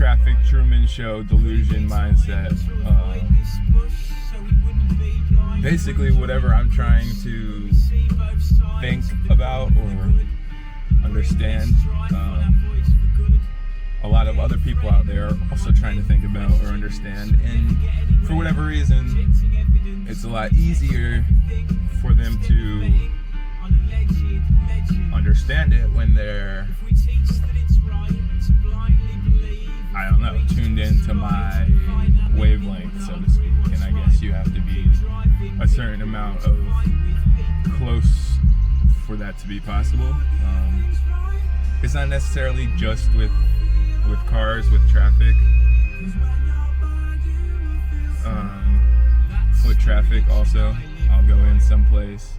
traffic Truman Show delusion mindset. Basically, whatever I'm trying to think about or understand, a lot of other people out there are also trying to think about or understand, and for whatever reason, it's a lot easier for them to understand it when they're, I don't know, tuned into my wavelength, so to speak. And I guess you have to be a certain amount of close for that to be possible. It's not necessarily just with cars, with traffic. With traffic also, I'll go in someplace